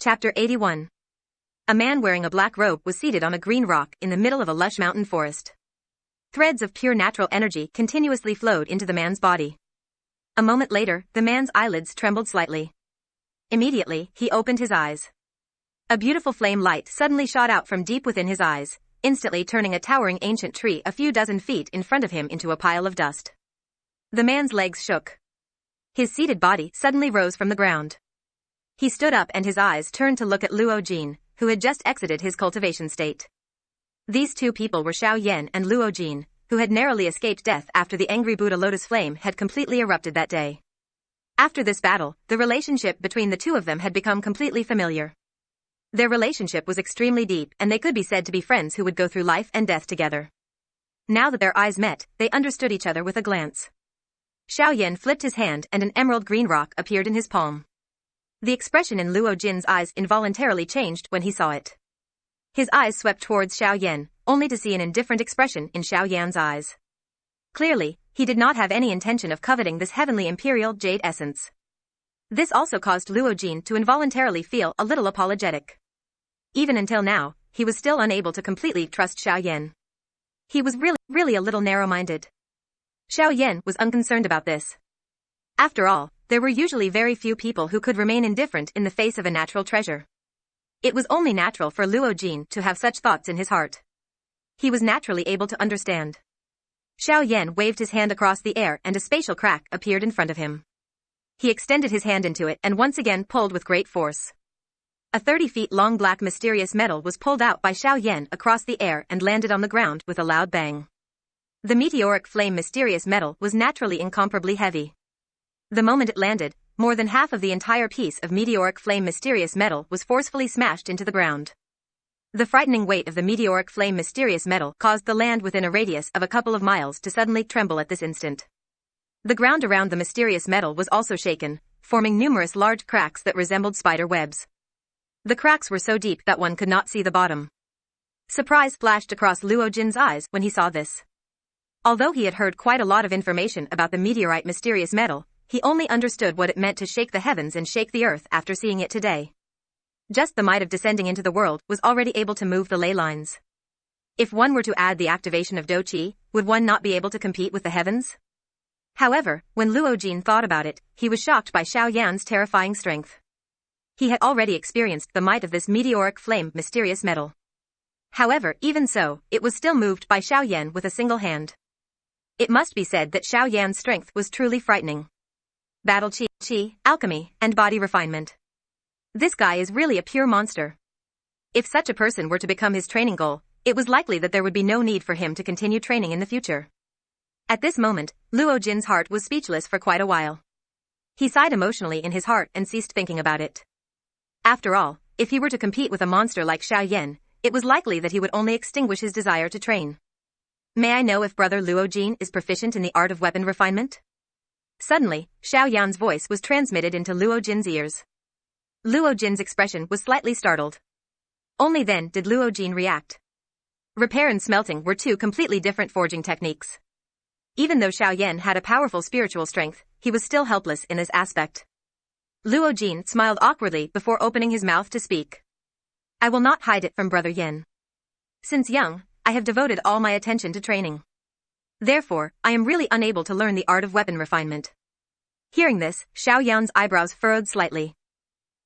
Chapter 81. A man wearing a black robe was seated on a green rock in the middle of a lush mountain forest. Threads of pure natural energy continuously flowed into the man's body. A moment later, the man's eyelids trembled slightly. Immediately, he opened his eyes. A beautiful flame light suddenly shot out from deep within his eyes, instantly turning a towering ancient tree a few dozen feet in front of him into a pile of dust. The man's legs shook. His seated body suddenly rose from the ground. He stood up and his eyes turned to look at Luo Jin, who had just exited his cultivation state. These two people were Xiao Yan and Luo Jin, who had narrowly escaped death after the angry Buddha lotus flame had completely erupted that day. After this battle, the relationship between the two of them had become completely familiar. Their relationship was extremely deep and they could be said to be friends who would go through life and death together. Now that their eyes met, they understood each other with a glance. Xiao Yan flipped his hand and an emerald green rock appeared in his palm. The expression in Luo Jin's eyes involuntarily changed when he saw it. His eyes swept towards Xiao Yan, only to see an indifferent expression in Xiao Yan's eyes. Clearly, he did not have any intention of coveting this heavenly imperial jade essence. This also caused Luo Jin to involuntarily feel a little apologetic. Even until now, he was still unable to completely trust Xiao Yan. He was really a little narrow-minded. Xiao Yan was unconcerned about this. After all, there were usually very few people who could remain indifferent in the face of a natural treasure. It was only natural for Luo Jin to have such thoughts in his heart. He was naturally able to understand. Xiao Yan waved his hand across the air and a spatial crack appeared in front of him. He extended his hand into it and once again pulled with great force. A 30-feet-long black mysterious metal was pulled out by Xiao Yan across the air and landed on the ground with a loud bang. The meteoric flame mysterious metal was naturally incomparably heavy. The moment it landed, more than half of the entire piece of meteoric flame mysterious metal was forcefully smashed into the ground. The frightening weight of the meteoric flame mysterious metal caused the land within a radius of a couple of miles to suddenly tremble at this instant. The ground around the mysterious metal was also shaken, forming numerous large cracks that resembled spider webs. The cracks were so deep that one could not see the bottom. Surprise flashed across Luo Jin's eyes when he saw this. Although he had heard quite a lot of information about the meteorite mysterious metal, he only understood what it meant to shake the heavens and shake the earth after seeing it today. Just the might of descending into the world was already able to move the ley lines. If one were to add the activation of Do Qi, would one not be able to compete with the heavens? However, when Luo Jin thought about it, he was shocked by Xiao Yan's terrifying strength. He had already experienced the might of this meteoric flame mysterious metal. However, even so, it was still moved by Xiao Yan with a single hand. It must be said that Xiao Yan's strength was truly frightening. Battle qi, alchemy, and body refinement. This guy is really a pure monster. If such a person were to become his training goal, it was likely that there would be no need for him to continue training in the future. At this moment, Luo Jin's heart was speechless for quite a while. He sighed emotionally in his heart and ceased thinking about it. After all, if he were to compete with a monster like Xiao Yan, it was likely that he would only extinguish his desire to train. May I know if brother Luo Jin is proficient in the art of weapon refinement? Suddenly, Xiao Yan's voice was transmitted into Luo Jin's ears. Luo Jin's expression was slightly startled. Only then did Luo Jin react. Repair and smelting were two completely different forging techniques. Even though Xiao Yan had a powerful spiritual strength, he was still helpless in this aspect. Luo Jin smiled awkwardly before opening his mouth to speak. I will not hide it from brother Yan. Since young, I have devoted all my attention to training. Therefore, I am really unable to learn the art of weapon refinement. Hearing this, Xiao Yan's eyebrows furrowed slightly.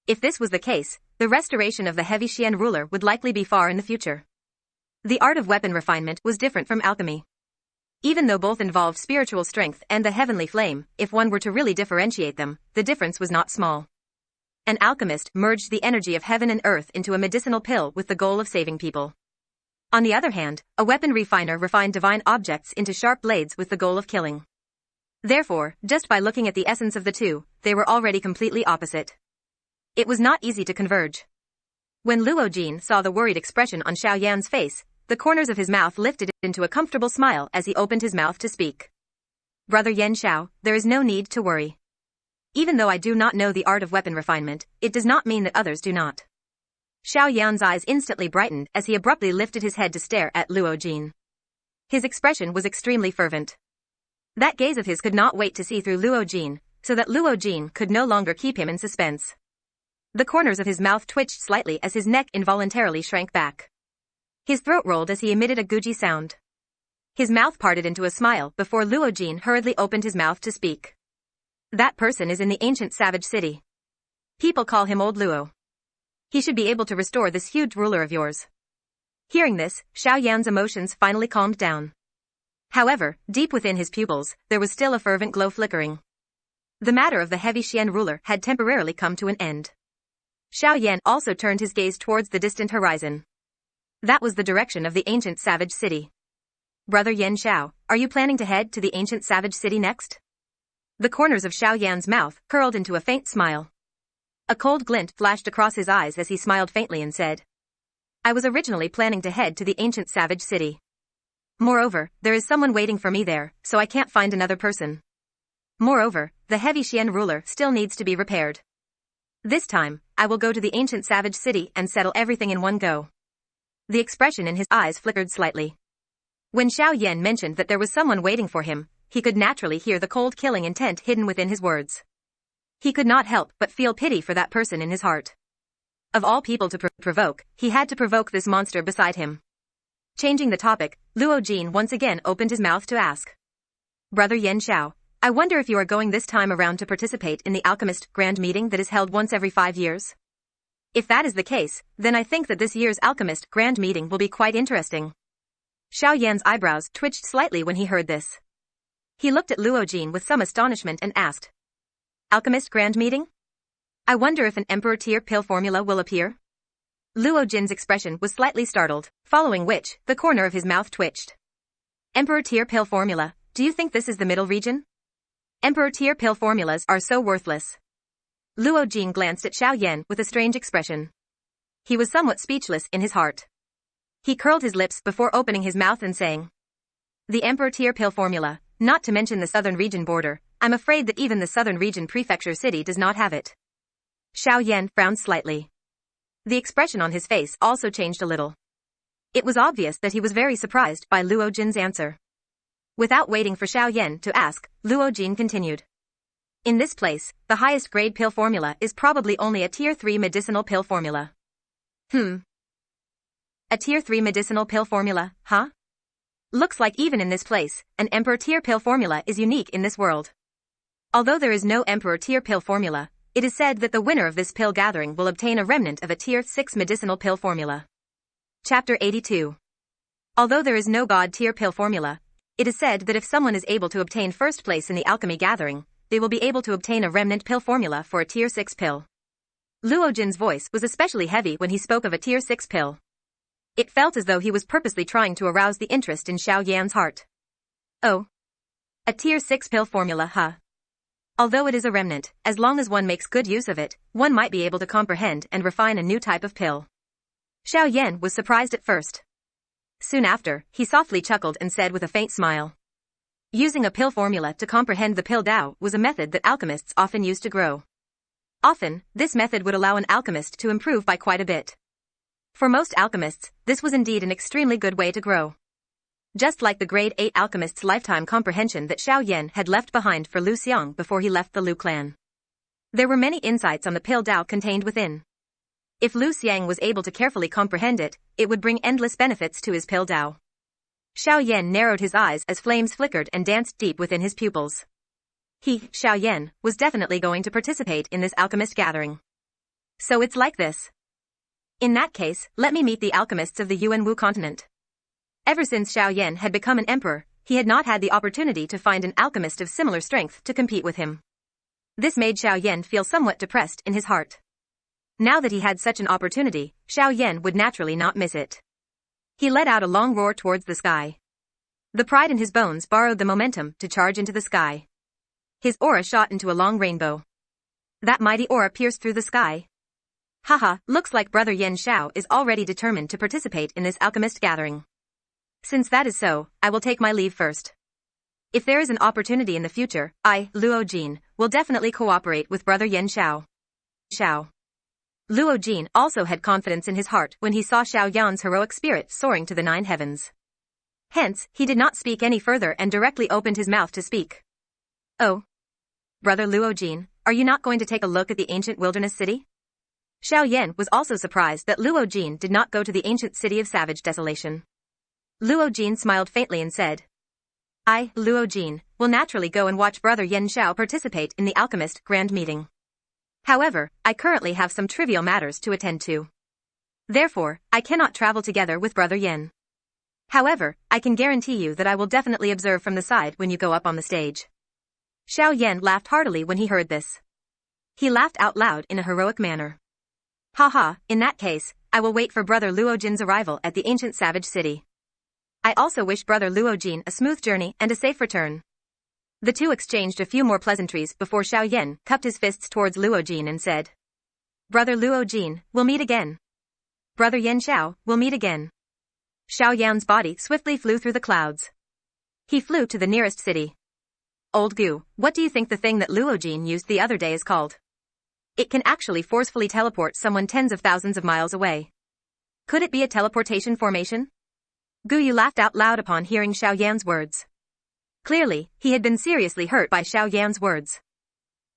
If this was the case, the restoration of the heavy Xian ruler would likely be far in the future. The art of weapon refinement was different from alchemy. Even though both involved spiritual strength and the heavenly flame, if one were to really differentiate them, the difference was not small. An alchemist merged the energy of heaven and earth into a medicinal pill with the goal of saving people. On the other hand, a weapon refiner refined divine objects into sharp blades with the goal of killing. Therefore, just by looking at the essence of the two, they were already completely opposite. It was not easy to converge. When Luo Jin saw the worried expression on Xiao Yan's face, the corners of his mouth lifted into a comfortable smile as he opened his mouth to speak. Brother Yan Xiao, there is no need to worry. Even though I do not know the art of weapon refinement, it does not mean that others do not. Xiao Yan's eyes instantly brightened as he abruptly lifted his head to stare at Luo Jin. His expression was extremely fervent. That gaze of his could not wait to see through Luo Jin, so that Luo Jin could no longer keep him in suspense. The corners of his mouth twitched slightly as his neck involuntarily shrank back. His throat rolled as he emitted a guji sound. His mouth parted into a smile before Luo Jin hurriedly opened his mouth to speak. That person is in the ancient savage city. People call him Old Luo. He should be able to restore this huge ruler of yours. Hearing this, Xiao Yan's emotions finally calmed down. However, deep within his pupils, there was still a fervent glow flickering. The matter of the heavy Xian ruler had temporarily come to an end. Xiao Yan also turned his gaze towards the distant horizon. That was the direction of the ancient savage city. Brother Yan Xiao, are you planning to head to the ancient savage city next? The corners of Xiao Yan's mouth curled into a faint smile. A cold glint flashed across his eyes as he smiled faintly and said, I was originally planning to head to the ancient savage city. Moreover, there is someone waiting for me there, so I can't find another person. Moreover, the heavy Xian ruler still needs to be repaired. This time, I will go to the ancient savage city and settle everything in one go. The expression in his eyes flickered slightly. When Xiao Yan mentioned that there was someone waiting for him, he could naturally hear the cold killing intent hidden within his words. He could not help but feel pity for that person in his heart. Of all people to provoke, he had to provoke this monster beside him. Changing the topic, Luo Jin once again opened his mouth to ask. Brother Yan Xiao, I wonder if you are going this time around to participate in the Alchemist Grand Meeting that is held once every 5 years? If that is the case, then I think that this year's Alchemist Grand Meeting will be quite interesting. Xiao Yan's eyebrows twitched slightly when he heard this. He looked at Luo Jin with some astonishment and asked. Alchemist Grand Meeting? I wonder if an Emperor Tier pill formula will appear? Luo Jin's expression was slightly startled, following which, the corner of his mouth twitched. Emperor Tier pill formula, do you think this is the middle region? Emperor Tier pill formulas are so worthless. Luo Jin glanced at Xiao Yan with a strange expression. He was somewhat speechless in his heart. He curled his lips before opening his mouth and saying, the Emperor Tier pill formula, not to mention the southern region border, I'm afraid that even the southern region prefecture city does not have it. Xiao Yan frowned slightly. The expression on his face also changed a little. It was obvious that he was very surprised by Luo Jin's answer. Without waiting for Xiao Yan to ask, Luo Jin continued. In this place, the highest grade pill formula is probably only a Tier 3 medicinal pill formula. A Tier 3 medicinal pill formula, huh? Looks like even in this place, an Emperor Tier pill formula is unique in this world. Although there is no Emperor Tier pill formula, it is said that the winner of this pill gathering will obtain a remnant of a Tier 6 medicinal pill formula. Chapter 82. Although there is no God Tier pill formula, it is said that if someone is able to obtain first place in the alchemy gathering, they will be able to obtain a remnant pill formula for a Tier 6 pill. Luo Jin's voice was especially heavy when he spoke of a Tier 6 pill. It felt as though he was purposely trying to arouse the interest in Xiao Yan's heart. Oh. A Tier 6 pill formula, huh? Although it is a remnant, as long as one makes good use of it, one might be able to comprehend and refine a new type of pill. Xiao Yan was surprised at first. Soon after, he softly chuckled and said with a faint smile. Using a pill formula to comprehend the pill Dao was a method that alchemists often used to grow. Often, this method would allow an alchemist to improve by quite a bit. For most alchemists, this was indeed an extremely good way to grow. Just like the grade 8 alchemist's lifetime comprehension that Xiao Yan had left behind for Lu Xiang before he left the Lu clan. There were many insights on the pill Dao contained within. If Lu Xiang was able to carefully comprehend it, it would bring endless benefits to his pill Dao. Xiao Yan narrowed his eyes as flames flickered and danced deep within his pupils. He, Xiao Yan, was definitely going to participate in this alchemist gathering. So it's like this. In that case, let me meet the alchemists of the Yuanwu continent. Ever since Xiao Yan had become an emperor, he had not had the opportunity to find an alchemist of similar strength to compete with him. This made Xiao Yan feel somewhat depressed in his heart. Now that he had such an opportunity, Xiao Yan would naturally not miss it. He let out a long roar towards the sky. The pride in his bones borrowed the momentum to charge into the sky. His aura shot into a long rainbow. That mighty aura pierced through the sky. Haha, looks like Brother Yan Xiao is already determined to participate in this alchemist gathering. Since that is so, I will take my leave first. If there is an opportunity in the future, I, Luo Jin, will definitely cooperate with Brother Yan Xiao. Luo Jin also had confidence in his heart when he saw Xiao Yan's heroic spirit soaring to the 9 heavens. Hence, he did not speak any further and directly opened his mouth to speak. Oh. Brother Luo Jin, are you not going to take a look at the ancient wilderness city? Xiao Yan was also surprised that Luo Jin did not go to the ancient city of Savage Desolation. Luo Jin smiled faintly and said, I, Luo Jin, will naturally go and watch Brother Yan Xiao participate in the Alchemist Grand Meeting. However, I currently have some trivial matters to attend to. Therefore, I cannot travel together with Brother Yan. However, I can guarantee you that I will definitely observe from the side when you go up on the stage. Xiao Yan laughed heartily when he heard this. He laughed out loud in a heroic manner. Haha, in that case, I will wait for Brother Luo Jin's arrival at the ancient Savage City. I also wish Brother Luo Jin a smooth journey and a safe return. The two exchanged a few more pleasantries before Xiao Yan cupped his fists towards Luo Jin and said, Brother Luo Jin, we'll meet again. Brother Yan Xiao, we'll meet again. Xiao Yan's body swiftly flew through the clouds. He flew to the nearest city. Old Gu, what do you think the thing that Luo Jin used the other day is called? It can actually forcefully teleport someone tens of thousands of miles away. Could it be a teleportation formation? Gu Yu laughed out loud upon hearing Xiao Yan's words. Clearly, he had been seriously hurt by Xiao Yan's words.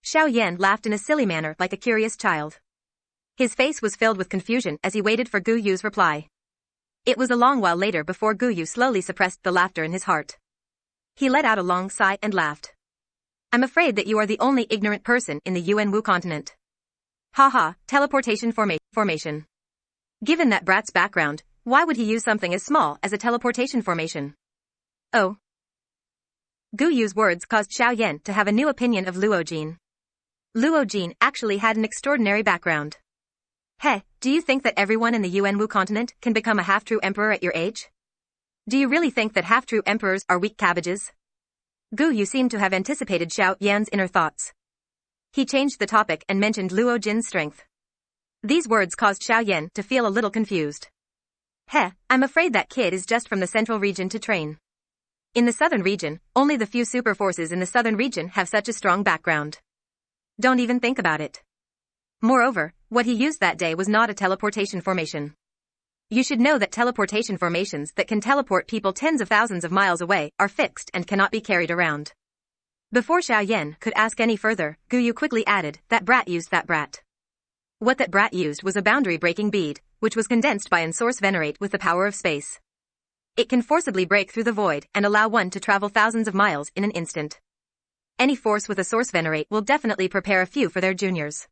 Xiao Yan laughed in a silly manner like a curious child. His face was filled with confusion as he waited for Gu Yu's reply. It was a long while later before Gu Yu slowly suppressed the laughter in his heart. He let out a long sigh and laughed. I'm afraid that you are the only ignorant person in the Yuanwu continent. Haha, teleportation formation. Given that brat's background, why would he use something as small as a teleportation formation? Oh. Gu Yu's words caused Xiao Yan to have a new opinion of Luo Jin. Luo Jin actually had an extraordinary background. Hey, do you think that everyone in the Yuanwu continent can become a half-true emperor at your age? Do you really think that half-true emperors are weak cabbages? Gu Yu seemed to have anticipated Xiao Yan's inner thoughts. He changed the topic and mentioned Luo Jin's strength. These words caused Xiao Yan to feel a little confused. Heh, I'm afraid that kid is just from the central region to train. In the southern region, only the few super forces in the southern region have such a strong background. Don't even think about it. Moreover, what he used that day was not a teleportation formation. You should know that teleportation formations that can teleport people tens of thousands of miles away are fixed and cannot be carried around. Before Xiao Yan could ask any further, Gu Yu quickly added, that brat used that brat. What that brat used was a boundary-breaking bead, which was condensed by Ensource Venerate with the power of space. It can forcibly break through the void and allow one to travel thousands of miles in an instant. Any force with a Source Venerate will definitely prepare a few for their juniors.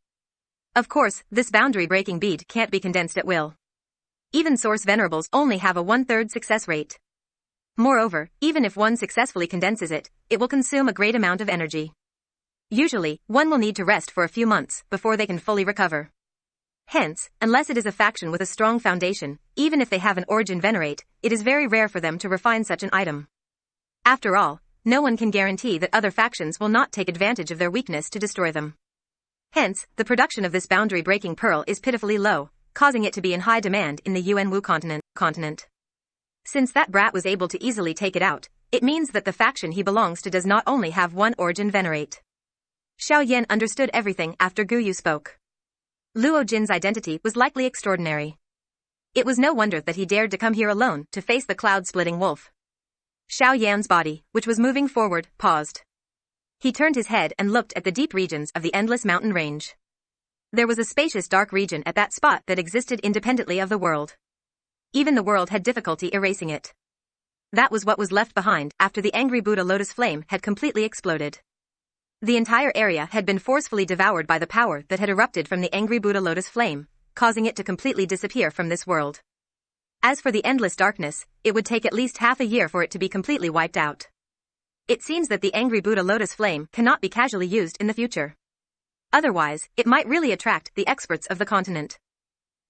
Of course, this boundary-breaking bead can't be condensed at will. Even Source Venerables only have a 1/3 success rate. Moreover, even if one successfully condenses it, it will consume a great amount of energy. Usually, one will need to rest for a few months before they can fully recover. Hence, unless it is a faction with a strong foundation, even if they have an origin venerate, it is very rare for them to refine such an item. After all, no one can guarantee that other factions will not take advantage of their weakness to destroy them. Hence, the production of this boundary-breaking pearl is pitifully low, causing it to be in high demand in the Yuanwu continent. Since that brat was able to easily take it out, it means that the faction he belongs to does not only have one origin venerate. Xiao Yan understood everything after Gu Yu spoke. Luo Jin's identity was likely extraordinary. It was no wonder that he dared to come here alone to face the cloud-splitting wolf. Xiao Yan's body, which was moving forward, paused. He turned his head and looked at the deep regions of the endless mountain range. There was a spacious dark region at that spot that existed independently of the world. Even the world had difficulty erasing it. That was what was left behind after the angry Buddha lotus flame had completely exploded. The entire area had been forcefully devoured by the power that had erupted from the angry Buddha lotus flame, causing it to completely disappear from this world. As for the endless darkness, it would take at least half a year for it to be completely wiped out. It seems that the angry Buddha lotus flame cannot be casually used in the future. Otherwise, it might really attract the experts of the continent.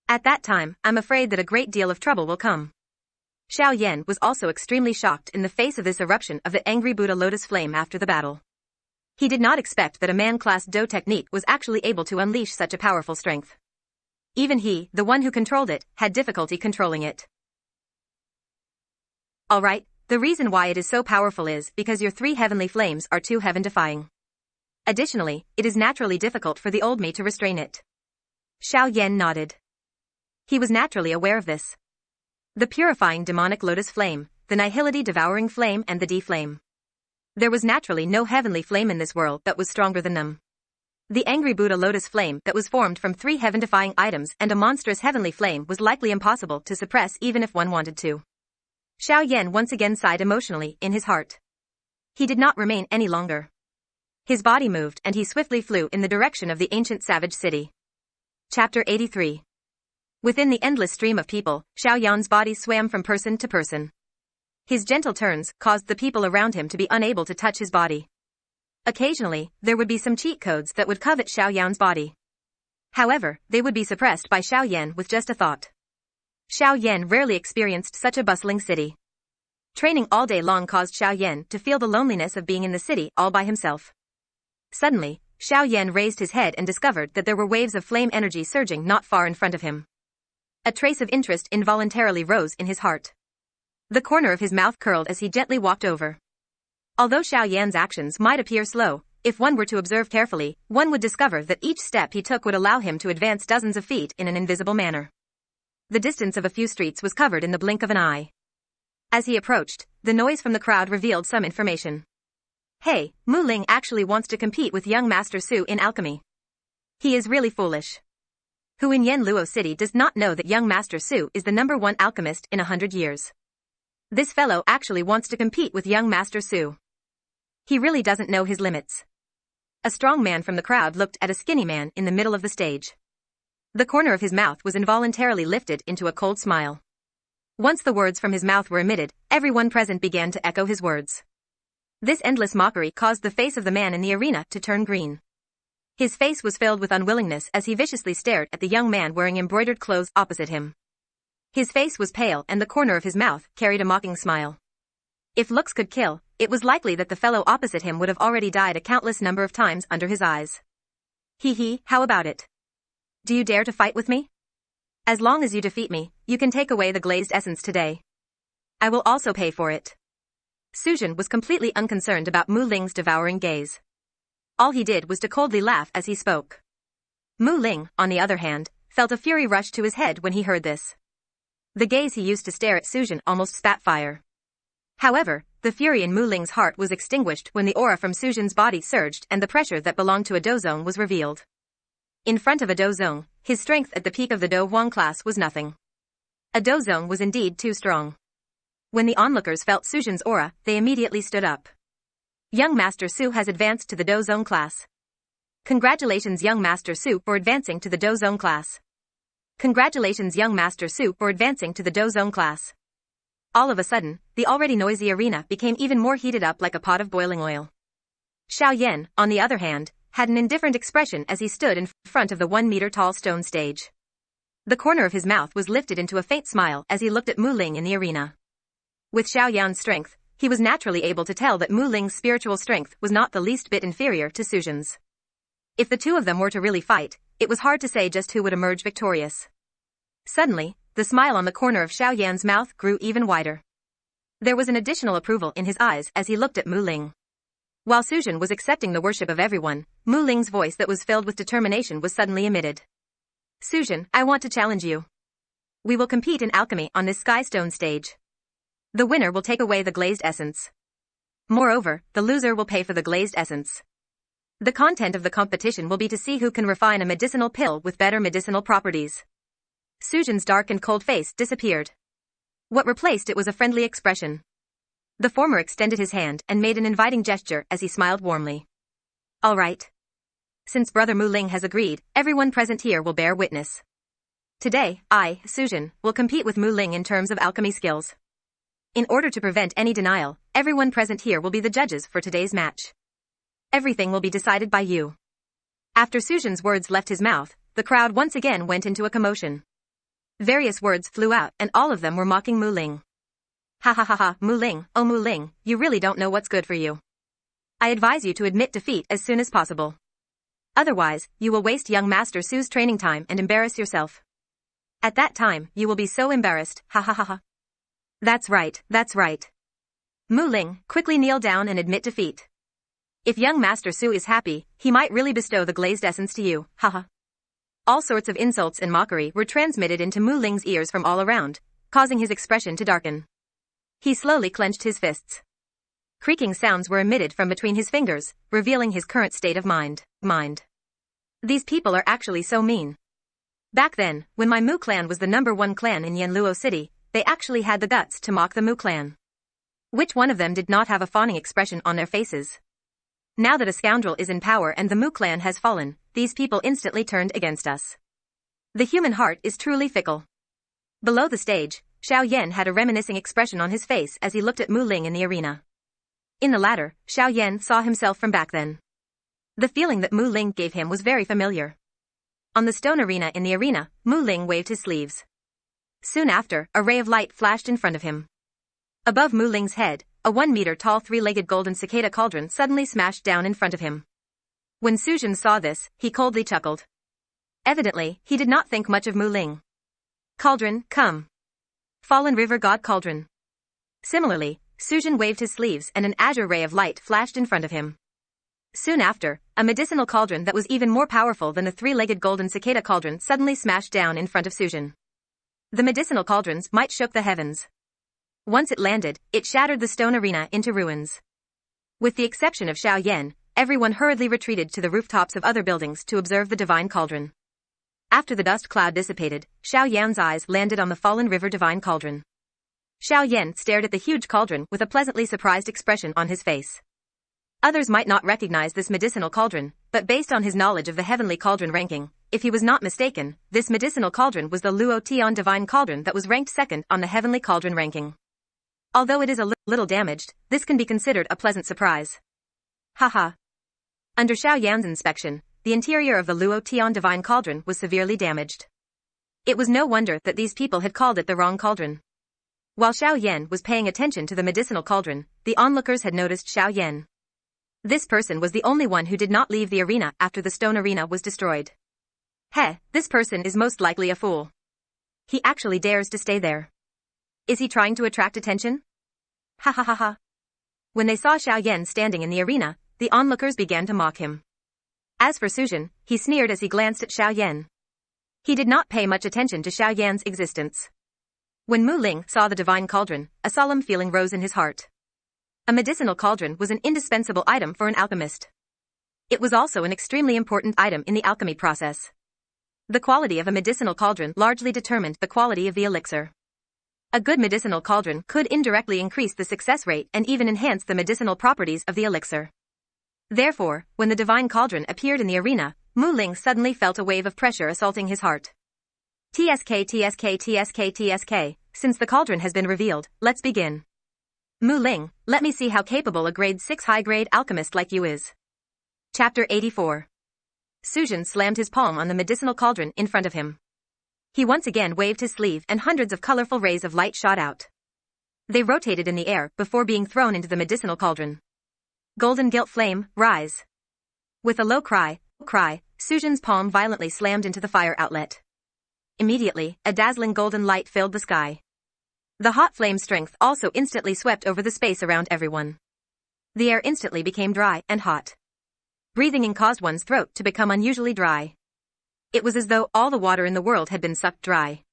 At that time, I'm afraid that a great deal of trouble will come. Xiao Yan was also extremely shocked in the face of this eruption of the angry Buddha lotus flame after the battle. He did not expect that a man-class Do technique was actually able to unleash such a powerful strength. Even he, the one who controlled it, had difficulty controlling it. Alright, the reason why it is so powerful is because your 3 heavenly flames are too heaven-defying. Additionally, it is naturally difficult for the old me to restrain it. Xiao Yan nodded. He was naturally aware of this. The purifying demonic lotus flame, the nihility devouring flame and the D flame. There was naturally no heavenly flame in this world that was stronger than them. The angry Buddha lotus flame that was formed from 3 heaven-defying items and a monstrous heavenly flame was likely impossible to suppress even if one wanted to. Xiao Yan once again sighed emotionally in his heart. He did not remain any longer. His body moved and he swiftly flew in the direction of the ancient savage city. Chapter 83. Within the endless stream of people, Xiao Yan's body swam from person to person. His gentle turns caused the people around him to be unable to touch his body. Occasionally, there would be some cheat codes that would covet Xiao Yan's body. However, they would be suppressed by Xiao Yan with just a thought. Xiao Yan rarely experienced such a bustling city. Training all day long caused Xiao Yan to feel the loneliness of being in the city all by himself. Suddenly, Xiao Yan raised his head and discovered that there were waves of flame energy surging not far in front of him. A trace of interest involuntarily rose in his heart. The corner of his mouth curled as he gently walked over. Although Xiao Yan's actions might appear slow, if one were to observe carefully, one would discover that each step he took would allow him to advance dozens of feet in an invisible manner. The distance of a few streets was covered in the blink of an eye. As he approached, the noise from the crowd revealed some information. Hey, Mu Ling actually wants to compete with young Master Su in alchemy. He is really foolish. Who in Yanluo City does not know that young Master Su is the #1 alchemist in 100 years? This fellow actually wants to compete with young Master Su. He really doesn't know his limits. A strong man from the crowd looked at a skinny man in the middle of the stage. The corner of his mouth was involuntarily lifted into a cold smile. Once the words from his mouth were emitted, everyone present began to echo his words. This endless mockery caused the face of the man in the arena to turn green. His face was filled with unwillingness as he viciously stared at the young man wearing embroidered clothes opposite him. His face was pale and the corner of his mouth carried a mocking smile. If looks could kill, it was likely that the fellow opposite him would have already died a countless number of times under his eyes. Hee, how about it? Do you dare to fight with me? As long as you defeat me, you can take away the glazed essence today. I will also pay for it. Suzhen was completely unconcerned about Mu Ling's devouring gaze. All he did was to coldly laugh as he spoke. Mu Ling, on the other hand, felt a fury rush to his head when he heard this. The gaze he used to stare at Suzhen almost spat fire. However, the fury in Mu Ling's heart was extinguished when the aura from Suzhen's body surged and the pressure that belonged to a Dozong was revealed. In front of a Dozong, his strength at the peak of the Do Huang class was nothing. A Dozong was indeed too strong. When the onlookers felt Suzhen's aura, they immediately stood up. Young Master Su has advanced to the Dozong class. Congratulations young Master Su for advancing to the Dozong class. Congratulations young Master Su for advancing to the Dozong class. All of a sudden, the already noisy arena became even more heated up like a pot of boiling oil. Xiao Yan, on the other hand, had an indifferent expression as he stood in front of the 1-meter-tall stone stage. The corner of his mouth was lifted into a faint smile as he looked at Mu Ling in the arena. With Xiao Yan's strength, he was naturally able to tell that Mu Ling's spiritual strength was not the least bit inferior to Suzhen's. If the two of them were to really fight, it was hard to say just who would emerge victorious. Suddenly, the smile on the corner of Xiao Yan's mouth grew even wider. There was an additional approval in his eyes as he looked at Mu Ling. While Suzhen was accepting the worship of everyone, Mu Ling's voice that was filled with determination was suddenly emitted. Suzhen, I want to challenge you. We will compete in alchemy on this Sky Stone stage. The winner will take away the glazed essence. Moreover, the loser will pay for the glazed essence. The content of the competition will be to see who can refine a medicinal pill with better medicinal properties. Suzhen's dark and cold face disappeared. What replaced it was a friendly expression. The former extended his hand and made an inviting gesture as he smiled warmly. All right. Since Brother Mu Ling has agreed, everyone present here will bear witness. Today, I, Suzhen, will compete with Mu Ling in terms of alchemy skills. In order to prevent any denial, everyone present here will be the judges for today's match. Everything will be decided by you. After Suzhen's words left his mouth, the crowd once again went into a commotion. Various words flew out and all of them were mocking Mu Ling. Ha ha ha ha, Mu Ling, oh Mu Ling, you really don't know what's good for you. I advise you to admit defeat as soon as possible. Otherwise, you will waste young Master Su's training time and embarrass yourself. At that time, you will be so embarrassed, ha ha ha ha. That's right, that's right. Mu Ling, quickly kneel down and admit defeat. If young Master Su is happy, he might really bestow the glazed essence to you, haha. All sorts of insults and mockery were transmitted into Mu Ling's ears from all around, causing his expression to darken. He slowly clenched his fists. Creaking sounds were emitted from between his fingers, revealing his current state of mind. These people are actually so mean. Back then, when my Mu clan was the #1 clan in Yanluo City, they actually had the guts to mock the Mu clan. Which one of them did not have a fawning expression on their faces? Now that a scoundrel is in power and the Mu clan has fallen, these people instantly turned against us. The human heart is truly fickle. Below the stage, Xiao Yan had a reminiscing expression on his face as he looked at Mu Ling in the arena. In the latter, Xiao Yan saw himself from back then. The feeling that Mu Ling gave him was very familiar. On the stone arena in the arena, Mu Ling waved his sleeves. Soon after, a ray of light flashed in front of him. Above Mu Ling's head, a 1-meter-tall 3-legged golden cicada cauldron suddenly smashed down in front of him. When Su Jin saw this, he coldly chuckled. Evidently, he did not think much of Mu Ling. Cauldron, come. Fallen River God Cauldron. Similarly, Su Jin waved his sleeves and an azure ray of light flashed in front of him. Soon after, a medicinal cauldron that was even more powerful than the 3-legged golden cicada cauldron suddenly smashed down in front of Su Jin. The medicinal cauldrons might shook the heavens. Once it landed, it shattered the stone arena into ruins. With the exception of Xiao Yan, everyone hurriedly retreated to the rooftops of other buildings to observe the divine cauldron. After the dust cloud dissipated, Xiao Yan's eyes landed on the fallen river divine cauldron. Xiao Yan stared at the huge cauldron with a pleasantly surprised expression on his face. Others might not recognize this medicinal cauldron, but based on his knowledge of the heavenly cauldron ranking, if he was not mistaken, this medicinal cauldron was the Luo Tian divine cauldron that was ranked second on the heavenly cauldron ranking. Although it is a little damaged, this can be considered a pleasant surprise. Haha. Under Xiao Yan's inspection, the interior of the Luo Tian divine cauldron was severely damaged. It was no wonder that these people had called it the wrong cauldron. While Xiao Yan was paying attention to the medicinal cauldron, the onlookers had noticed Xiao Yan. This person was the only one who did not leave the arena after the stone arena was destroyed. This person is most likely a fool. He actually dares to stay there. Is he trying to attract attention? Ha ha ha ha. When they saw Xiao Yan standing in the arena, the onlookers began to mock him. As for Su Jin, he sneered as he glanced at Xiao Yan. He did not pay much attention to Xiao Yan's existence. When Mu Ling saw the divine cauldron, a solemn feeling rose in his heart. A medicinal cauldron was an indispensable item for an alchemist. It was also an extremely important item in the alchemy process. The quality of a medicinal cauldron largely determined the quality of the elixir. A good medicinal cauldron could indirectly increase the success rate and even enhance the medicinal properties of the elixir. Therefore, when the divine cauldron appeared in the arena, Mu Ling suddenly felt a wave of pressure assaulting his heart. TSK TSK TSK TSK, since the cauldron has been revealed, let's begin. Mu Ling, let me see how capable a grade 6 high-grade alchemist like you is. Chapter 84. Su Jin slammed his palm on the medicinal cauldron in front of him. He once again waved his sleeve and hundreds of colorful rays of light shot out. They rotated in the air before being thrown into the medicinal cauldron. Golden gilt flame, rise. With a low cry, Su Jin's palm violently slammed into the fire outlet. Immediately, a dazzling golden light filled the sky. The hot flame strength also instantly swept over the space around everyone. The air instantly became dry and hot. Breathing in caused one's throat to become unusually dry. It was as though all the water in the world had been sucked dry.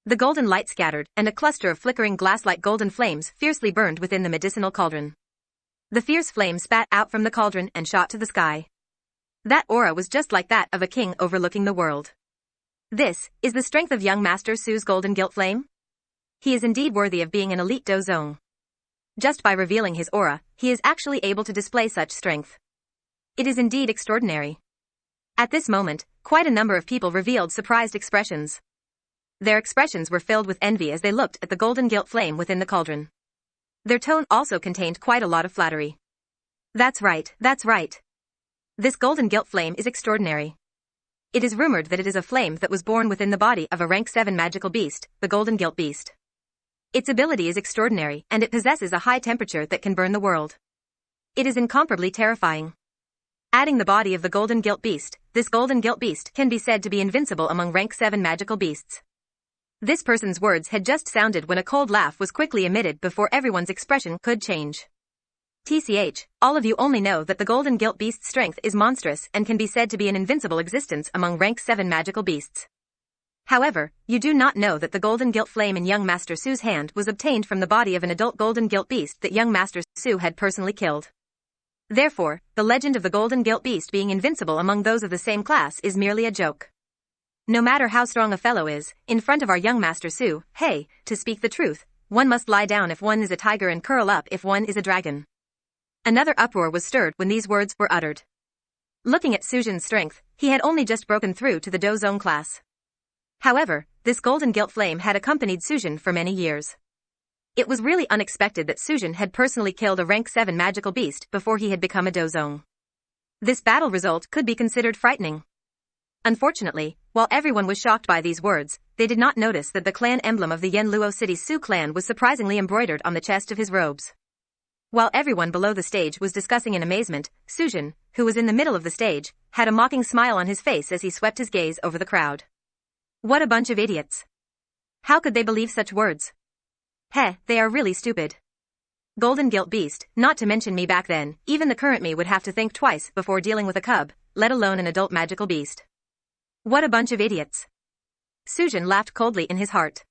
The golden light scattered, and a cluster of flickering glass-like golden flames fiercely burned within the medicinal cauldron. The fierce flame spat out from the cauldron and shot to the sky. That aura was just like that of a king overlooking the world. This is the strength of young Master Su's golden gilt flame? He is indeed worthy of being an elite Dozong. Just by revealing his aura, he is actually able to display such strength. It is indeed extraordinary. At this moment, quite a number of people revealed surprised expressions. Their expressions were filled with envy as they looked at the golden gilt flame within the cauldron. Their tone also contained quite a lot of flattery. That's right. This golden gilt flame is extraordinary. It is rumored that it is a flame that was born within the body of a rank 7 magical beast, the golden gilt beast. Its ability is extraordinary, and it possesses a high temperature that can burn the world. It is incomparably terrifying. Adding the body of the golden gilt beast, this golden gilt beast can be said to be invincible among rank 7 magical beasts. This person's words had just sounded when a cold laugh was quickly emitted before everyone's expression could change. TCH, all of you only know that the golden gilt beast's strength is monstrous and can be said to be an invincible existence among rank 7 magical beasts. However, you do not know that the golden gilt flame in young Master Su's hand was obtained from the body of an adult golden gilt beast that young Master Su had personally killed. Therefore, the legend of the Golden Gilt Beast being invincible among those of the same class is merely a joke. No matter how strong a fellow is, in front of our young Master Su, hey, to speak the truth, one must lie down if one is a tiger and curl up if one is a dragon. Another uproar was stirred when these words were uttered. Looking at Sujin's strength, he had only just broken through to the Dozong class. However, this golden gilt flame had accompanied Sujin for many years. It was really unexpected that Sujin had personally killed a rank 7 magical beast before he had become a Dozong. This battle result could be considered frightening. Unfortunately, while everyone was shocked by these words, they did not notice that the clan emblem of the Yanluo City's Su clan was surprisingly embroidered on the chest of his robes. While everyone below the stage was discussing in amazement, Sujin, who was in the middle of the stage, had a mocking smile on his face as he swept his gaze over the crowd. What a bunch of idiots. How could they believe such words? Heh, they are really stupid. Golden Gilt Beast, not to mention me back then, even the current me would have to think twice before dealing with a cub, let alone an adult magical beast. What a bunch of idiots. Sujin laughed coldly in his heart.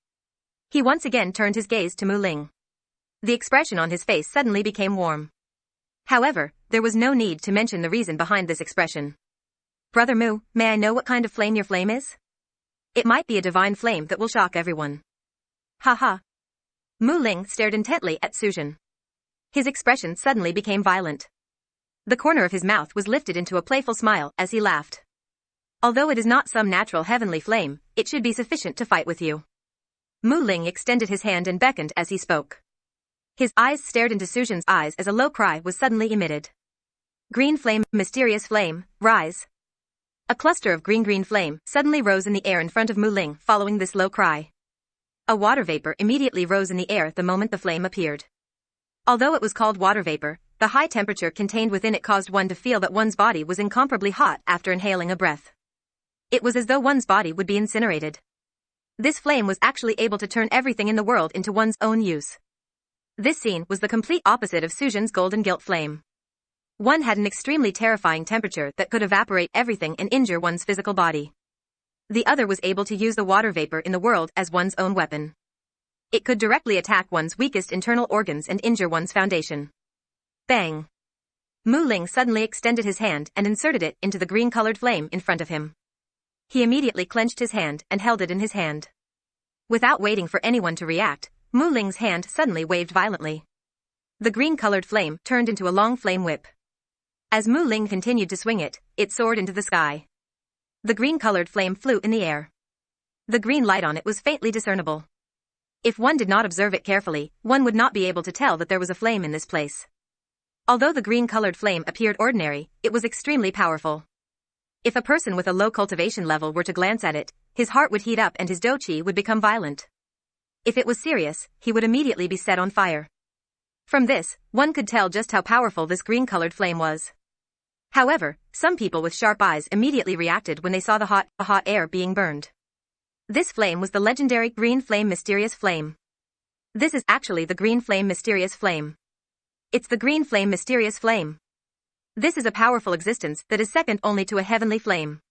He once again turned his gaze to Mu Ling. The expression on his face suddenly became warm. However, there was no need to mention the reason behind this expression. Brother Mu, may I know what kind of flame your flame is? It might be a divine flame that will shock everyone. Haha. Mu Ling stared intently at Sujin. His expression suddenly became violent. The corner of his mouth was lifted into a playful smile as he laughed. Although it is not some natural heavenly flame, it should be sufficient to fight with you. Mu Ling extended his hand and beckoned as he spoke. His eyes stared into Sujin's eyes as a low cry was suddenly emitted. Green flame, mysterious flame, rise. A cluster of green flame suddenly rose in the air in front of Mu Ling following this low cry. A water vapor immediately rose in the air the moment the flame appeared. Although it was called water vapor, the high temperature contained within it caused one to feel that one's body was incomparably hot after inhaling a breath. It was as though one's body would be incinerated. This flame was actually able to turn everything in the world into one's own use. This scene was the complete opposite of Sujin's golden gilt flame. One had an extremely terrifying temperature that could evaporate everything and injure one's physical body. The other was able to use the water vapor in the world as one's own weapon. It could directly attack one's weakest internal organs and injure one's foundation. Bang! Mu Ling suddenly extended his hand and inserted it into the green-colored flame in front of him. He immediately clenched his hand and held it in his hand. Without waiting for anyone to react, Mu Ling's hand suddenly waved violently. The green-colored flame turned into a long flame whip. As Mu Ling continued to swing it, it soared into the sky. The green-colored flame flew in the air. The green light on it was faintly discernible. If one did not observe it carefully, one would not be able to tell that there was a flame in this place. Although the green-colored flame appeared ordinary, it was extremely powerful. If a person with a low cultivation level were to glance at it, his heart would heat up and his doqi would become violent. If it was serious, he would immediately be set on fire. From this, one could tell just how powerful this green-colored flame was. However, some people with sharp eyes immediately reacted when they saw the hot air being burned. This flame was the legendary Green Flame Mysterious Flame. This is actually the Green Flame Mysterious Flame. It's the Green Flame Mysterious Flame. This is a powerful existence that is second only to a heavenly flame.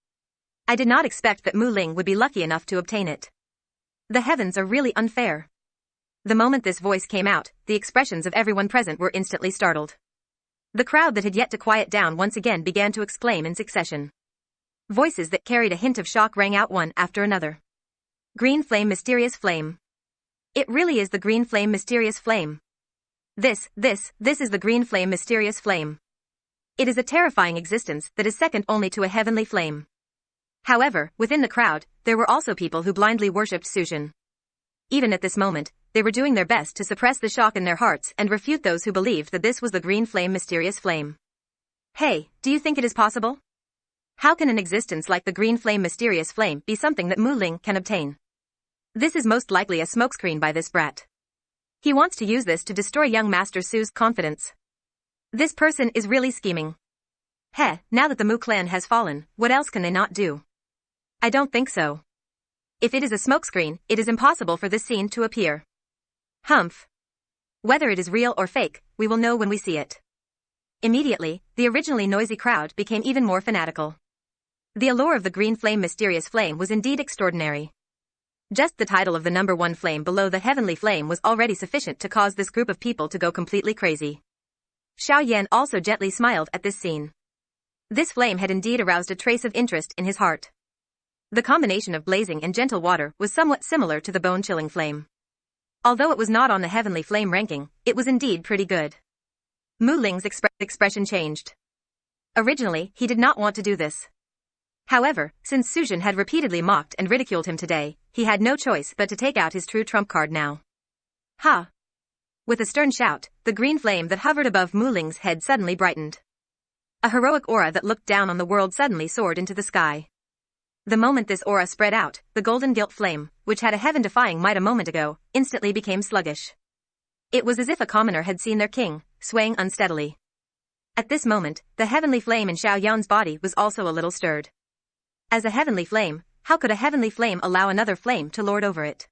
I did not expect that Mu Ling would be lucky enough to obtain it. The heavens are really unfair. The moment this voice came out, the expressions of everyone present were instantly startled. The crowd that had yet to quiet down once again began to exclaim in succession. Voices that carried a hint of shock rang out one after another. Green Flame Mysterious Flame. It really is the Green Flame Mysterious Flame. This is the Green Flame Mysterious Flame. It is a terrifying existence that is second only to a heavenly flame. However, within the crowd, there were also people who blindly worshipped Sujin. Even at this moment, they were doing their best to suppress the shock in their hearts and refute those who believed that this was the Green Flame Mysterious Flame. Hey, do you think it is possible? How can an existence like the Green Flame Mysterious Flame be something that Mu Ling can obtain? This is most likely a smokescreen by this brat. He wants to use this to destroy young Master Su's confidence. This person is really scheming. Heh, now that the Mu clan has fallen, what else can they not do? I don't think so. If it is a smokescreen, it is impossible for this scene to appear. Humph. Whether it is real or fake, we will know when we see it. Immediately, the originally noisy crowd became even more fanatical. The allure of the Green Flame Mysterious Flame was indeed extraordinary. Just the title of the number one flame below the heavenly flame was already sufficient to cause this group of people to go completely crazy. Xiao Yan also gently smiled at this scene. This flame had indeed aroused a trace of interest in his heart. The combination of blazing and gentle water was somewhat similar to the bone-chilling flame. Although it was not on the heavenly flame ranking, it was indeed pretty good. Mu Ling's expression changed. Originally, he did not want to do this. However, since Su Jin had repeatedly mocked and ridiculed him today, he had no choice but to take out his true trump card now. Ha! With a stern shout, the green flame that hovered above Mu Ling's head suddenly brightened. A heroic aura that looked down on the world suddenly soared into the sky. The moment this aura spread out, the golden gilt flame, which had a heaven-defying might a moment ago, instantly became sluggish. It was as if a commoner had seen their king, swaying unsteadily. At this moment, the heavenly flame in Xiao Yan's body was also a little stirred. As a heavenly flame, how could a heavenly flame allow another flame to lord over it?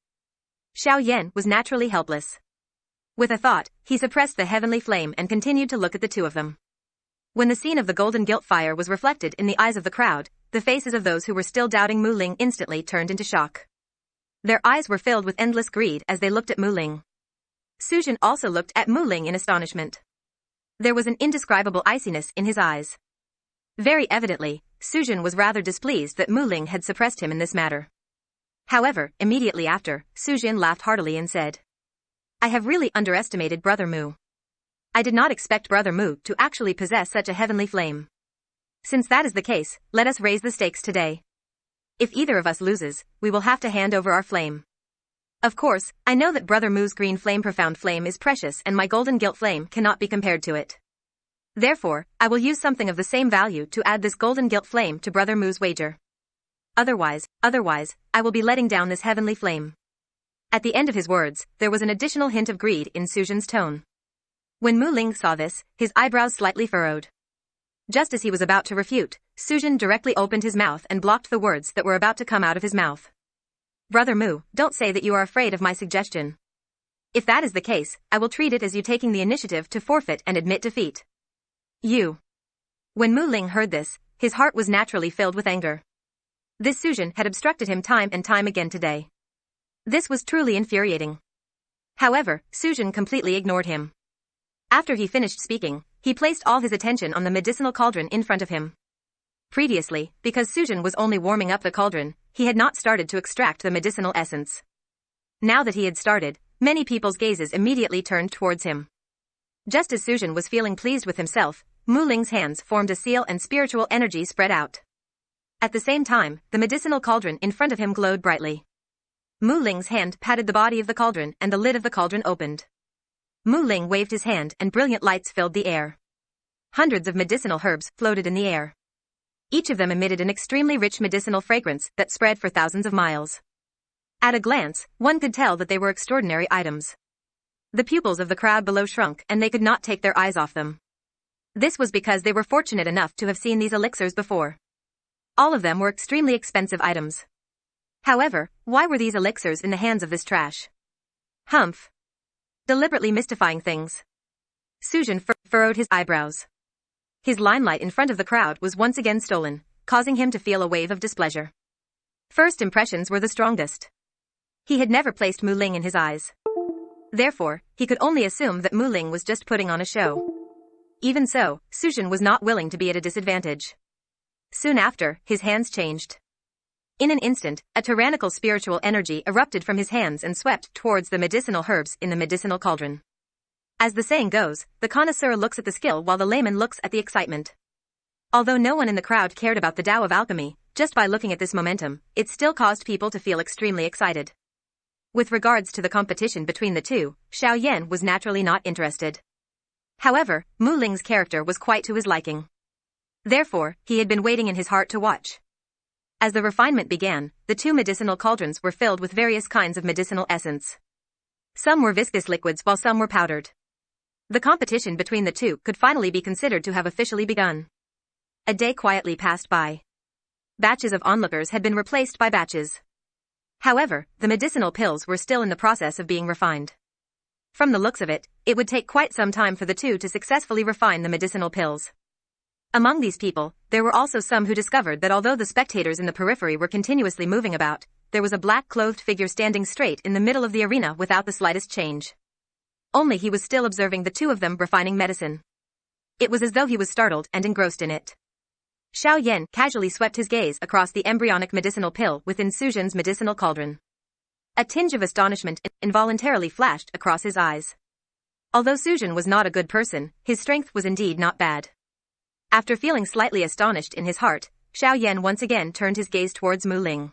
Xiao Yan was naturally helpless. With a thought, he suppressed the heavenly flame and continued to look at the two of them. When the scene of the golden gilt fire was reflected in the eyes of the crowd, the faces of those who were still doubting Mu Ling instantly turned into shock. Their eyes were filled with endless greed as they looked at Mu Ling. Su Jin also looked at Mu Ling in astonishment. There was an indescribable iciness in his eyes. Very evidently, Su Jin was rather displeased that Mu Ling had suppressed him in this matter. However, immediately after, Su Jin laughed heartily and said, "I have really underestimated Brother Mu. I did not expect Brother Mu to actually possess such a heavenly flame. Since that is the case, let us raise the stakes today. If either of us loses, we will have to hand over our flame. Of course, I know that Brother Mu's green flame profound flame is precious and my golden gilt flame cannot be compared to it. Therefore, I will use something of the same value to add this golden gilt flame to Brother Mu's wager. Otherwise, I will be letting down this heavenly flame." At the end of his words, there was an additional hint of greed in Su Jin's tone. When Mu Ling saw this, his eyebrows slightly furrowed. Just as he was about to refute, Su Jin directly opened his mouth and blocked the words that were about to come out of his mouth. "Brother Mu, don't say that you are afraid of my suggestion. If that is the case, I will treat it as you taking the initiative to forfeit and admit defeat. You." When Mu Ling heard this, his heart was naturally filled with anger. This Su Jin had obstructed him time and time again today. This was truly infuriating. However, Su Jin completely ignored him. After he finished speaking, he placed all his attention on the medicinal cauldron in front of him. Previously, because Su Jin was only warming up the cauldron, he had not started to extract the medicinal essence. Now that he had started, many people's gazes immediately turned towards him. Just as Su Jin was feeling pleased with himself, Mu Ling's hands formed a seal and spiritual energy spread out. At the same time, the medicinal cauldron in front of him glowed brightly. Mu Ling's hand patted the body of the cauldron and the lid of the cauldron opened. Mu Ling waved his hand and brilliant lights filled the air. Hundreds of medicinal herbs floated in the air. Each of them emitted an extremely rich medicinal fragrance that spread for thousands of miles. At a glance, one could tell that they were extraordinary items. The pupils of the crowd below shrunk and they could not take their eyes off them. This was because they were fortunate enough to have seen these elixirs before. All of them were extremely expensive items. However, why were these elixirs in the hands of this trash? Humph. Deliberately mystifying things. Su Jin furrowed his eyebrows. His limelight in front of the crowd was once again stolen, causing him to feel a wave of displeasure. First impressions were the strongest. He had never placed Mu Ling in his eyes. Therefore, he could only assume that Mu Ling was just putting on a show. Even so, Su Jin was not willing to be at a disadvantage. Soon after, his hands changed. In an instant, a tyrannical spiritual energy erupted from his hands and swept towards the medicinal herbs in the medicinal cauldron. As the saying goes, the connoisseur looks at the skill while the layman looks at the excitement. Although no one in the crowd cared about the Tao of alchemy, just by looking at this momentum, it still caused people to feel extremely excited. With regards to the competition between the two, Xiao Yan was naturally not interested. However, Mu Ling's character was quite to his liking. Therefore, he had been waiting in his heart to watch. As the refinement began, the two medicinal cauldrons were filled with various kinds of medicinal essence. Some were viscous liquids while some were powdered. The competition between the two could finally be considered to have officially begun. A day quietly passed by. Batches of onlookers had been replaced by batches. However, the medicinal pills were still in the process of being refined. From the looks of it, it would take quite some time for the two to successfully refine the medicinal pills. Among these people, there were also some who discovered that although the spectators in the periphery were continuously moving about, there was a black-clothed figure standing straight in the middle of the arena without the slightest change. Only he was still observing the two of them refining medicine. It was as though he was startled and engrossed in it. Xiao Yan casually swept his gaze across the embryonic medicinal pill within Su Zhen's medicinal cauldron. A tinge of astonishment involuntarily flashed across his eyes. Although Su Zhen was not a good person, his strength was indeed not bad. After feeling slightly astonished in his heart, Xiao Yan once again turned his gaze towards Mu Ling.